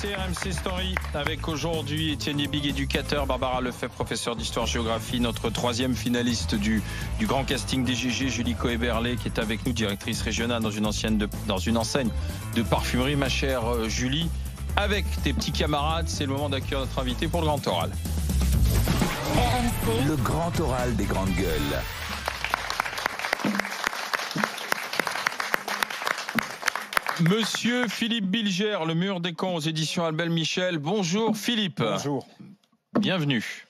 c'est RMC Story avec aujourd'hui Étienne Yebig, éducateur, Barbara Lefebvre, professeur d'histoire-géographie, notre troisième finaliste du grand casting des GG, Julie Coé-Berlé, qui est avec nous, directrice régionale dans une enseigne de parfumerie. Ma chère Julie, avec tes petits camarades, c'est le moment d'accueillir notre invité pour le grand oral. RMC, le grand oral des grandes gueules. Monsieur Philippe Bilger, Le Mur des Cons aux éditions Albert Michel. Bonjour Philippe. Bonjour. Bienvenue.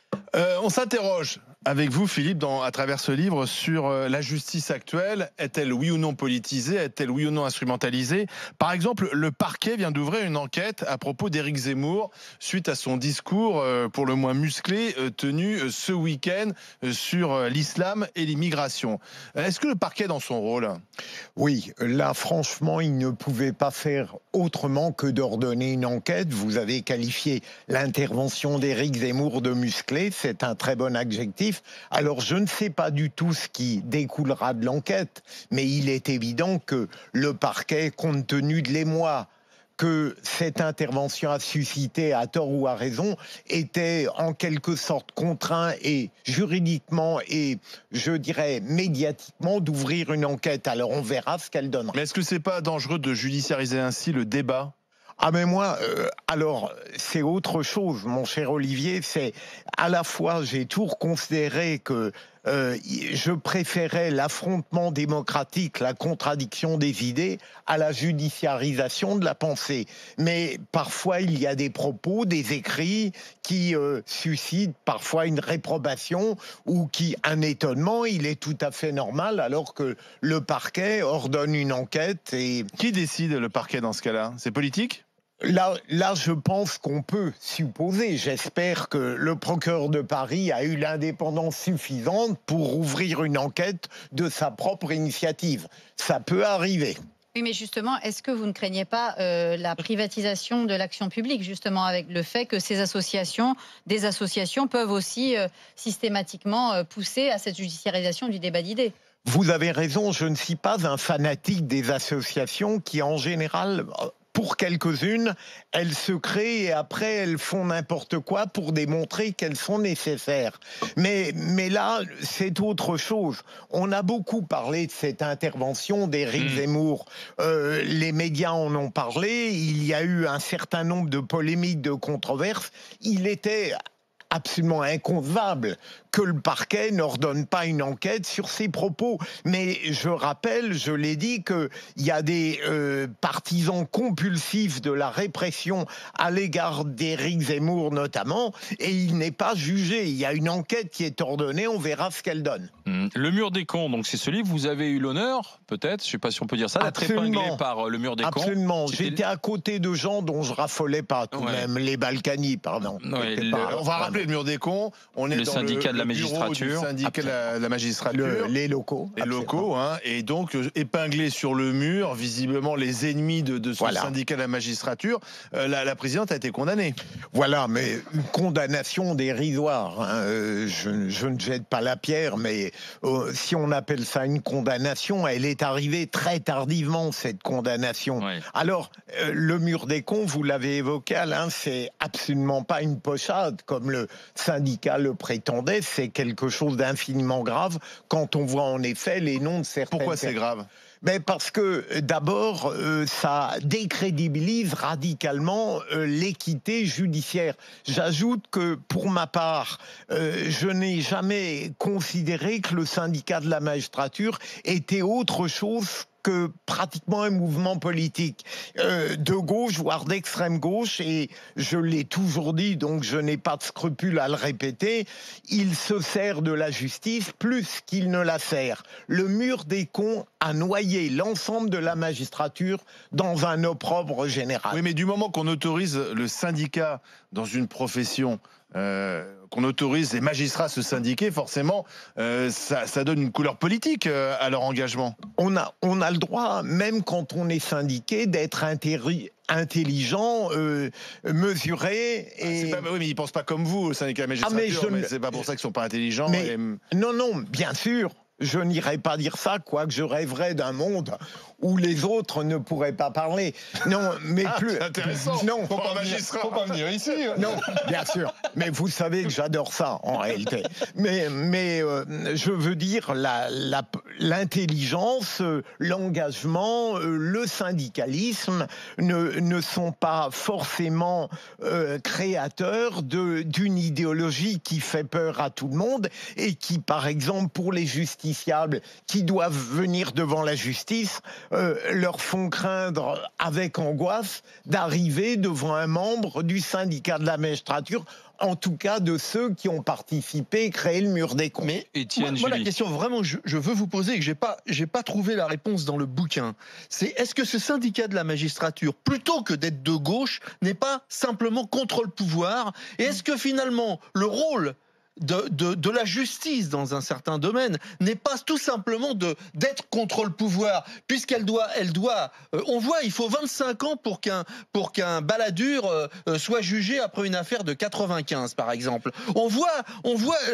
On s'interroge avec vous, Philippe, à travers ce livre, sur la justice actuelle. Est-elle oui ou non politisée? Est-elle oui ou non instrumentalisée? Par exemple, le parquet vient d'ouvrir une enquête à propos d'Éric Zemmour suite à son discours pour le moins musclé tenu ce week-end sur l'islam et l'immigration. Est-ce que le parquet est dans son rôle? Oui, là, franchement, il ne pouvait pas faire autrement que d'ordonner une enquête. Vous avez qualifié l'intervention d'Éric Zemmour de musclé. C'est un très bon adjectif. Alors, je ne sais pas du tout ce qui découlera de l'enquête, mais il est évident que le parquet, compte tenu de l'émoi que cette intervention a suscité, à tort ou à raison, était en quelque sorte contraint et juridiquement et, je dirais, médiatiquement d'ouvrir une enquête. Alors, on verra ce qu'elle donnera. Mais est-ce que c'est pas dangereux de judiciariser ainsi le débat ? Ah mais moi, alors c'est autre chose, mon cher Olivier. C'est à la fois, j'ai toujours considéré que je préférais l'affrontement démocratique, la contradiction des idées, à la judiciarisation de la pensée. Mais parfois, il y a des propos, des écrits qui suscitent parfois une réprobation ou un étonnement. Il est tout à fait normal alors que le parquet ordonne une enquête. Et qui décide le parquet dans ce cas-là? C'est politique? Là, je pense qu'on peut supposer, j'espère que le procureur de Paris a eu l'indépendance suffisante pour ouvrir une enquête de sa propre initiative. Ça peut arriver. Oui, mais justement, est-ce que vous ne craignez pas la privatisation de l'action publique, justement, avec le fait que des associations peuvent aussi systématiquement pousser à cette judiciarisation du débat d'idées? Vous avez raison, je ne suis pas un fanatique des associations qui, en général, pour quelques-unes, elles se créent et après elles font n'importe quoi pour démontrer qu'elles sont nécessaires. Mais là, c'est autre chose. On a beaucoup parlé de cette intervention d'Éric Zemmour. Les médias en ont parlé. Il y a eu un certain nombre de polémiques, de controverses. Il était absolument inconcevable que le parquet n'ordonne pas une enquête sur ses propos. Mais je rappelle, je l'ai dit, qu'il y a des partisans compulsifs de la répression à l'égard d'Éric Zemmour notamment, et il n'est pas jugé. Il y a une enquête qui est ordonnée, on verra ce qu'elle donne. Le Mur des Cons, donc c'est ce livre, vous avez eu l'honneur, peut-être, je ne sais pas si on peut dire ça, d'être épinglé par Le Mur des Cons. Absolument, j'étais à côté de gens dont je raffolais pas tout de même, les Balkany, pardon. On va rappeler Le Mur des Cons, on est le dans syndicat de la magistrature. Le syndicat de la magistrature. Les locaux. Les locaux, hein, et donc épinglés sur le mur, visiblement les ennemis de ce syndicat de la magistrature. La présidente a été condamnée. Voilà, mais une condamnation dérisoire. Hein. Je ne jette pas la pierre, mais si on appelle ça une condamnation, elle est arrivée très tardivement, cette condamnation. Ouais. Alors, le Mur des Cons, vous l'avez évoqué, Alain, c'est absolument pas une pochade, comme le syndicat le prétendait, c'est quelque chose d'infiniment grave quand on voit en effet les noms de certaines... Pourquoi c'est grave ? Mais parce que d'abord, ça décrédibilise radicalement l'équité judiciaire. J'ajoute que pour ma part, je n'ai jamais considéré que le syndicat de la magistrature était autre chose que pratiquement un mouvement politique de gauche, voire d'extrême gauche, et je l'ai toujours dit, donc je n'ai pas de scrupule à le répéter, il se sert de la justice plus qu'il ne la sert. Le Mur des Cons a noyé l'ensemble de la magistrature dans un opprobre général. Oui, mais du moment qu'on autorise le syndicat dans une profession, qu'on autorise les magistrats à se syndiquer, forcément, ça donne une couleur politique à leur engagement. On a le droit, même quand on est syndiqué, d'être intelligent, mesuré. Et... oui, mais ils ne pensent pas comme vous, au syndicat de la magistrature, mais c'est pas pour ça qu'ils ne sont pas intelligents. Non, bien sûr. je n'irai pas dire ça, quoique je rêverais d'un monde où les autres ne pourraient pas parler. Non, mais plus... C'est intéressant. Non, Faut pas venir ici. non, bien sûr. Mais vous savez que j'adore ça, en réalité. Mais je veux dire, l'intelligence, l'engagement, le syndicalisme ne sont pas forcément créateurs d'une idéologie qui fait peur à tout le monde et qui, par exemple, pour les justiciables qui doivent venir devant la justice, leur font craindre avec angoisse d'arriver devant un membre du syndicat de la magistrature, en tout cas de ceux qui ont participé et créé le mur des cons. Mais Étienne, moi la Julie. question vraiment je veux vous poser et que j'ai pas trouvé la réponse dans le bouquin, c'est est-ce que ce syndicat de la magistrature, plutôt que d'être de gauche, n'est pas simplement contre le pouvoir, et est-ce que finalement le rôle de la justice dans un certain domaine n'est pas tout simplement d'être contre le pouvoir, puisqu'elle doit on voit, il faut 25 ans pour qu'un Balladur soit jugé après une affaire de 95 par exemple. On voit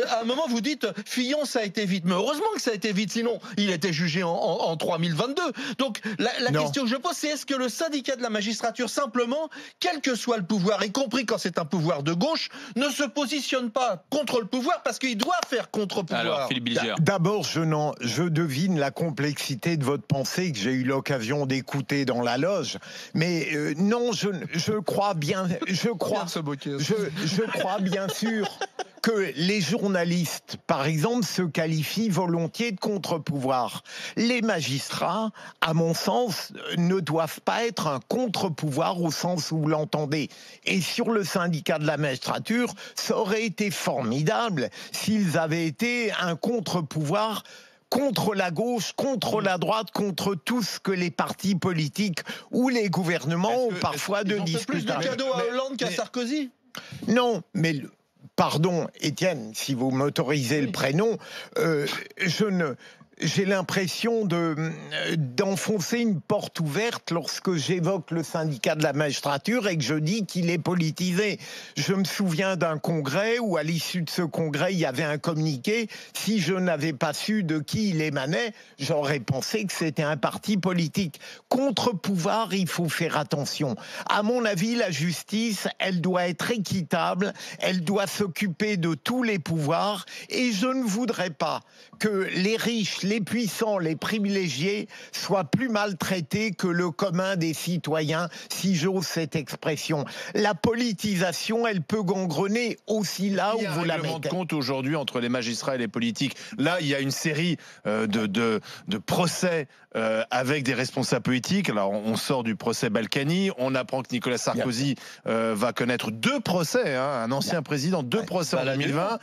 à un moment vous dites Fillon ça a été vite, mais heureusement que ça a été vite, sinon il était jugé en 3022. Donc la question que je pose, c'est est-ce que le syndicat de la magistrature simplement, quel que soit le pouvoir, y compris quand c'est un pouvoir de gauche, ne se positionne pas contre le pouvoir parce qu'il doit faire contre-pouvoir. Alors, Philippe Bilger. D'abord, je devine la complexité de votre pensée que j'ai eu l'occasion d'écouter dans la loge. Mais non, je crois bien sûr que les journalistes, par exemple, se qualifient volontiers de contre-pouvoir. Les magistrats, à mon sens, ne doivent pas être un contre-pouvoir au sens où vous l'entendez. Et sur le syndicat de la magistrature, ça aurait été formidable s'ils avaient été un contre-pouvoir contre la gauche, contre la droite, contre tout ce que les partis politiques ou les gouvernements ont parfois de Ils ont fait plus de discutables. cadeaux à Hollande qu'à Sarkozy. Non, mais pardon, Étienne, si vous m'autorisez le prénom, j'ai l'impression d'enfoncer une porte ouverte lorsque j'évoque le syndicat de la magistrature et que je dis qu'il est politisé. Je me souviens d'un congrès où, à l'issue de ce congrès, il y avait un communiqué. Si je n'avais pas su de qui il émanait, j'aurais pensé que c'était un parti politique. Contre-pouvoir, il faut faire attention. À mon avis, la justice, elle doit être équitable, elle doit s'occuper de tous les pouvoirs, et je ne voudrais pas que les riches, les puissants, les privilégiés soient plus maltraités que le commun des citoyens, si j'ose cette expression. La politisation, elle peut gangrener aussi là où vous la mettez. Il y a un règlement de compte aujourd'hui entre les magistrats et les politiques. Là, il y a une série de procès avec des responsables politiques. Alors, on sort du procès Balkany. On apprend que Nicolas Sarkozy va connaître 2 procès. Un ancien président, 2 procès en 2020.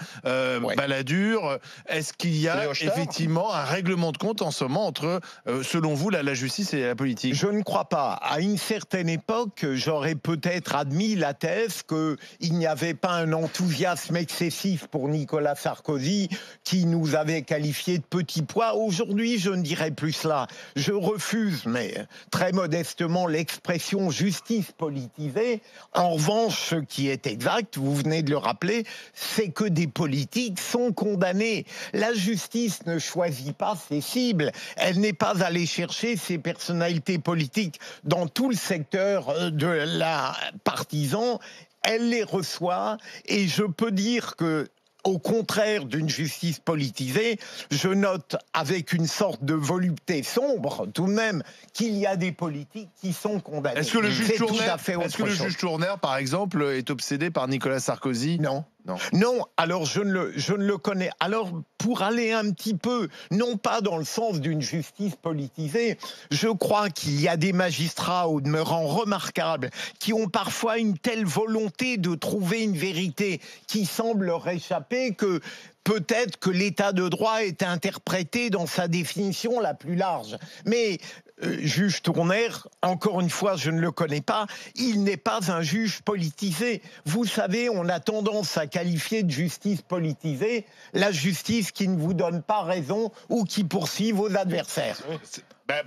Balladur. Est-ce qu'il y a effectivement un règlement de compte en ce moment entre, selon vous, la justice et la politique? Je ne crois pas. À une certaine époque, j'aurais peut-être admis la thèse qu'il n'y avait pas un enthousiasme excessif pour Nicolas Sarkozy qui nous avait qualifiés de petits pois. Aujourd'hui, je ne dirais plus cela. Je refuse, mais très modestement, l'expression justice politisée. En revanche, ce qui est exact, vous venez de le rappeler, c'est que des politiques sont condamnés. La justice ne choisit pas ses cibles. Elle n'est pas allée chercher ses personnalités politiques dans tout le secteur de la partisan. Elle les reçoit, et je peux dire que, au contraire d'une justice politisée, je note avec une sorte de volupté sombre, tout de même, qu'il y a des politiques qui sont condamnés. Est-ce que le juge Tourner, par exemple, est obsédé par Nicolas Sarkozy? Non. Non, alors je ne le connais. Alors, pour aller un petit peu, non pas dans le sens d'une justice politisée, je crois qu'il y a des magistrats au demeurant remarquables qui ont parfois une telle volonté de trouver une vérité qui semble leur échapper que peut-être que l'état de droit est interprété dans sa définition la plus large. Mais juge Tourner, encore une fois, je ne le connais pas, il n'est pas un juge politisé. Vous savez, on a tendance à qualifier de justice politisée la justice qui ne vous donne pas raison ou qui poursuit vos adversaires.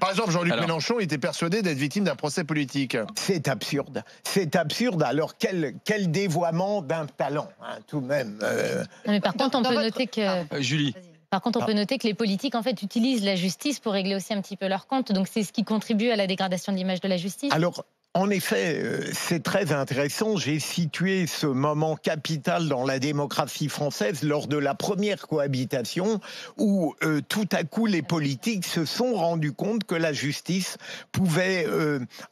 Par exemple, Jean-Luc Mélenchon était persuadé d'être victime d'un procès politique. C'est absurde. C'est absurde. Alors, quel dévoiement d'un talent, hein, tout de même. Mais par contre, on peut noter que... Julie. Par contre, on peut noter que les politiques, en fait, utilisent la justice pour régler aussi un petit peu leurs comptes. Donc, c'est ce qui contribue à la dégradation de l'image de la justice. Alors, en effet, c'est très intéressant. J'ai situé ce moment capital dans la démocratie française lors de la première cohabitation où tout à coup les politiques se sont rendus compte que la justice pouvait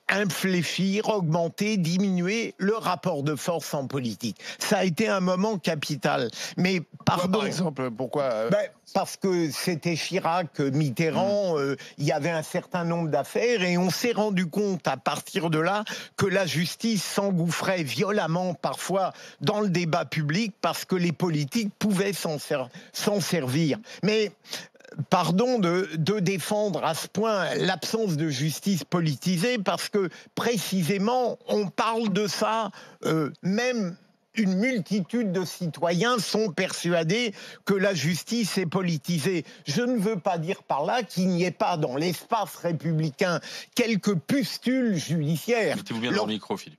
infléchir, augmenter, diminuer le rapport de force en politique. Ça a été un moment capital. Mais pardon. Par exemple, pourquoi Parce que c'était Chirac, Mitterrand, il y avait un certain nombre d'affaires et on s'est rendu compte à partir de là que la justice s'engouffrait violemment parfois dans le débat public parce que les politiques pouvaient s'en servir. Mais pardon de défendre à ce point l'absence de justice politisée parce que précisément on parle de ça même. Une multitude de citoyens sont persuadés que la justice est politisée. Je ne veux pas dire par là qu'il n'y ait pas dans l'espace républicain quelques pustules judiciaires. Mettez-vous bien dans le micro, Philippe.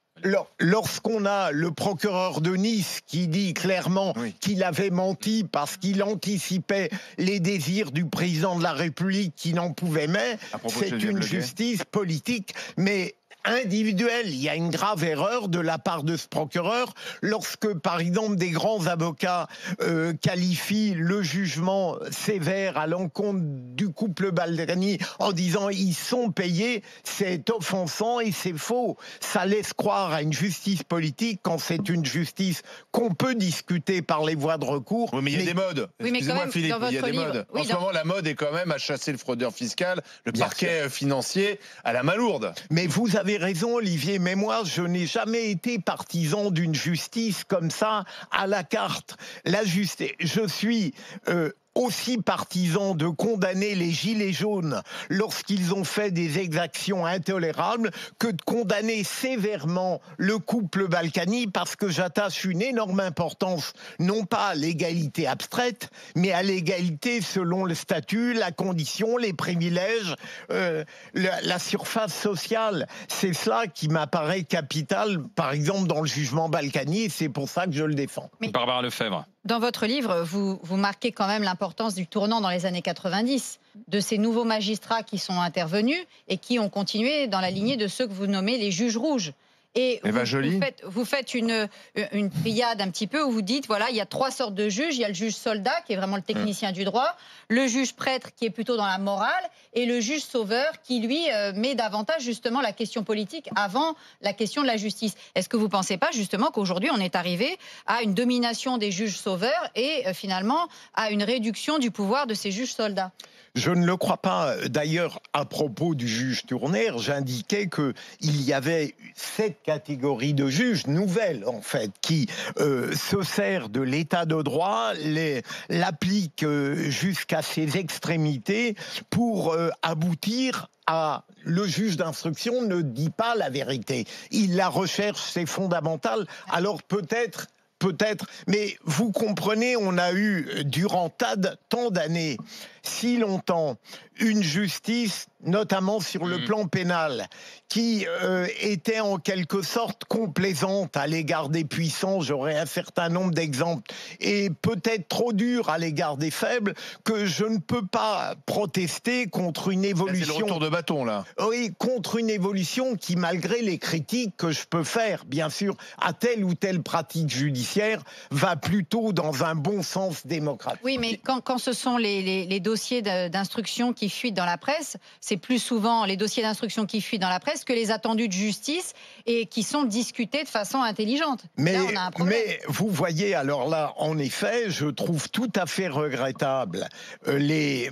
Lorsqu'on a le procureur de Nice qui dit clairement qu'il avait menti parce qu'il anticipait les désirs du président de la République qui n'en pouvait mais, c'est une justice politique, mais individuelle. Il y a une grave erreur de la part de ce procureur lorsque, par exemple, des grands avocats qualifient le jugement sévère à l'encontre du couple Balkany en disant ils sont payés, c'est offensant et c'est faux. Ça laisse croire à une justice politique quand c'est une justice qu'on peut discuter par les voies de recours. Oui, mais il y a des modes. Oui, mais Excusez-moi, même, Philippe, il y a des modes. Oui, en ce moment, la mode est quand même à chasser le fraudeur fiscal, le parquet financier à la main lourde. Mais vous avez raison, Olivier, mais moi, je n'ai jamais été partisan d'une justice comme ça à la carte. La justice, je suis aussi partisan de condamner les gilets jaunes lorsqu'ils ont fait des exactions intolérables que de condamner sévèrement le couple Balkany parce que j'attache une énorme importance non pas à l'égalité abstraite mais à l'égalité selon le statut, la condition, les privilèges, la surface sociale. C'est cela qui m'apparaît capital, par exemple dans le jugement Balkany, et c'est pour ça que je le défends. Mais Barbara Lefebvre. dans votre livre, vous marquez quand même l'importance du tournant dans les années 90, de ces nouveaux magistrats qui sont intervenus et qui ont continué dans la lignée de ceux que vous nommez les juges rouges. Et vous faites une triade un petit peu où vous dites, voilà, il y a trois sortes de juges. Il y a le juge soldat, qui est vraiment le technicien du droit, le juge prêtre, qui est plutôt dans la morale, et le juge sauveur, qui, lui, met davantage, justement, la question politique avant la question de la justice. Est-ce que vous ne pensez pas, justement, qu'aujourd'hui, on est arrivé à une domination des juges sauveurs et, finalement, à une réduction du pouvoir de ces juges soldats ? Je ne le crois pas. D'ailleurs, à propos du juge Tournaire, j'indiquais qu'il y avait cette catégorie de juges nouvelles, en fait, qui se sert de l'état de droit, l'applique jusqu'à ses extrémités pour aboutir à le juge d'instruction ne dit pas la vérité. Il la recherche, c'est fondamental. Alors peut-être, mais vous comprenez, on a eu durant tant d'années, si longtemps, une justice, notamment sur le plan pénal, qui était en quelque sorte complaisante à l'égard des puissants, j'aurais un certain nombre d'exemples, et peut-être trop dure à l'égard des faibles, que je ne peux pas protester contre une évolution... C'est le retour de bâton, là. Oui, contre une évolution qui, malgré les critiques que je peux faire, bien sûr, à telle ou telle pratique judiciaire, va plutôt dans un bon sens démocratique. Oui, mais quand ce sont les dossiers d'instruction qui fuitent dans la presse, c'est plus souvent les dossiers d'instruction qui fuient dans la presse que les attendus de justice et qui sont discutés de façon intelligente. Mais, là, on a un problème. Mais vous voyez, alors là, en effet, je trouve tout à fait regrettable les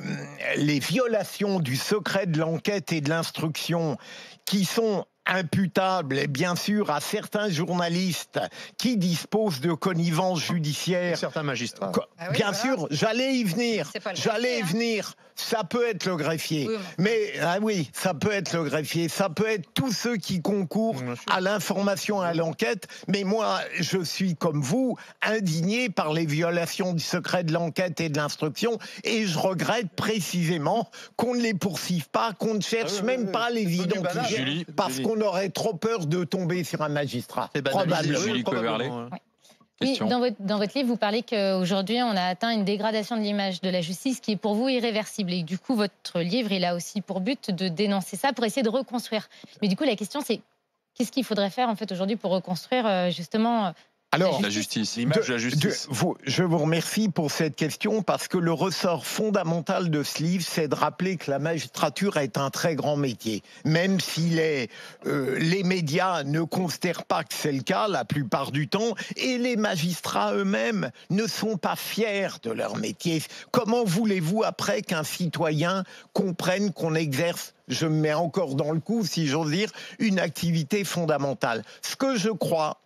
violations du secret de l'enquête et de l'instruction qui sont imputable, et bien sûr, à certains journalistes qui disposent de connivence judiciaire. Certains magistrats. Bien sûr, j'allais y venir. Ça peut être le greffier. Oui, ça peut être le greffier. Ça peut être tous ceux qui concourent à l'information et à l'enquête. Mais moi, je suis comme vous, indigné par les violations du secret de l'enquête et de l'instruction. Et je regrette précisément qu'on ne les poursuive pas, qu'on ne cherche même pas les identifier. Parce qu'on aurait trop peur de tomber sur un magistrat. Julie Coeberlé. Oui, dans votre livre, vous parlez qu'aujourd'hui, on a atteint une dégradation de l'image de la justice qui est pour vous irréversible. Et du coup, votre livre, il a aussi pour but de dénoncer ça, pour essayer de reconstruire. Mais du coup, la question, c'est qu'est-ce qu'il faudrait faire en fait aujourd'hui pour reconstruire justement la justice, l'image de la justice. Je vous remercie pour cette question parce que le ressort fondamental de ce livre, c'est de rappeler que la magistrature est un très grand métier. Même si les médias ne considèrent pas que c'est le cas la plupart du temps, et les magistrats eux-mêmes ne sont pas fiers de leur métier. Comment voulez-vous après qu'un citoyen comprenne qu'on exerce, je me mets encore dans le coup si j'ose dire, une activité fondamentale? Ce que je crois,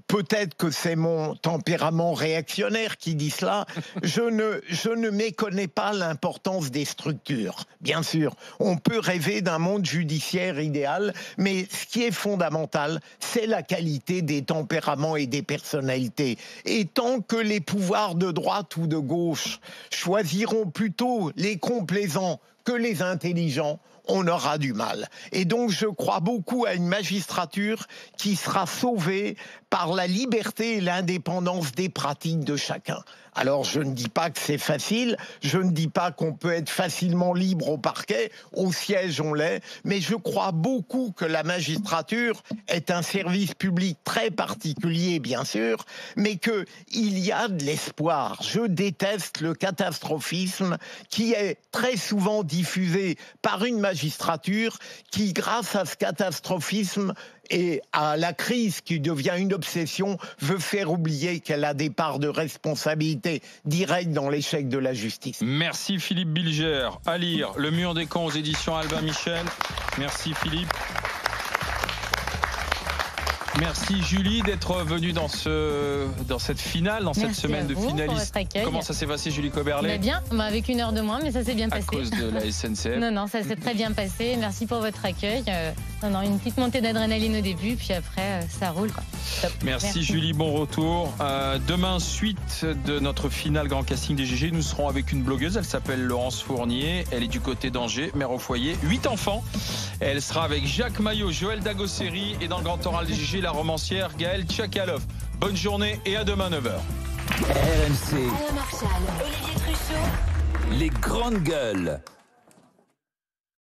peut-être que c'est mon tempérament réactionnaire qui dit cela, je ne méconnais pas l'importance des structures. Bien sûr, on peut rêver d'un monde judiciaire idéal, mais ce qui est fondamental, c'est la qualité des tempéraments et des personnalités. Et tant que les pouvoirs de droite ou de gauche choisiront plutôt les complaisants que les intelligents, on aura du mal. Et donc, je crois beaucoup à une magistrature qui sera sauvée par la liberté et l'indépendance des pratiques de chacun. Alors, je ne dis pas que c'est facile, je ne dis pas qu'on peut être facilement libre au parquet, au siège on l'est, mais je crois beaucoup que la magistrature est un service public très particulier, bien sûr, mais qu'il y a de l'espoir. Je déteste le catastrophisme qui est très souvent diffusé par une magistrature qui, grâce à ce catastrophisme et à la crise qui devient une obsession, veut faire oublier qu'elle a des parts de responsabilité directe dans l'échec de la justice. Merci Philippe Bilger. À lire Le Mur des Camps aux éditions Albin Michel. Merci Philippe. Merci Julie d'être venue dans cette finale, dans cette semaine de finalistes. Comment ça s'est passé, Julie Koeberlé? Bien, avec 1 heure de moins, mais ça s'est bien passé. À cause de la SNCF? Non, ça s'est très bien passé. Merci pour votre accueil. Une petite montée d'adrénaline au début, puis après, ça roule, quoi. Top. Merci Julie, bon retour. Demain, suite de notre finale Grand Casting des GG, nous serons avec une blogueuse, elle s'appelle Laurence Fournier, elle est du côté d'Angers, mère au foyer, 8 enfants. Elle sera avec Jacques Maillot, Joël Dagosseri et dans le grand oral des GG, la romancière Gaëlle Tchakalov. Bonne journée et à demain 9h. RMC. Alain Marchal, Olivier Truchot. Les grandes gueules.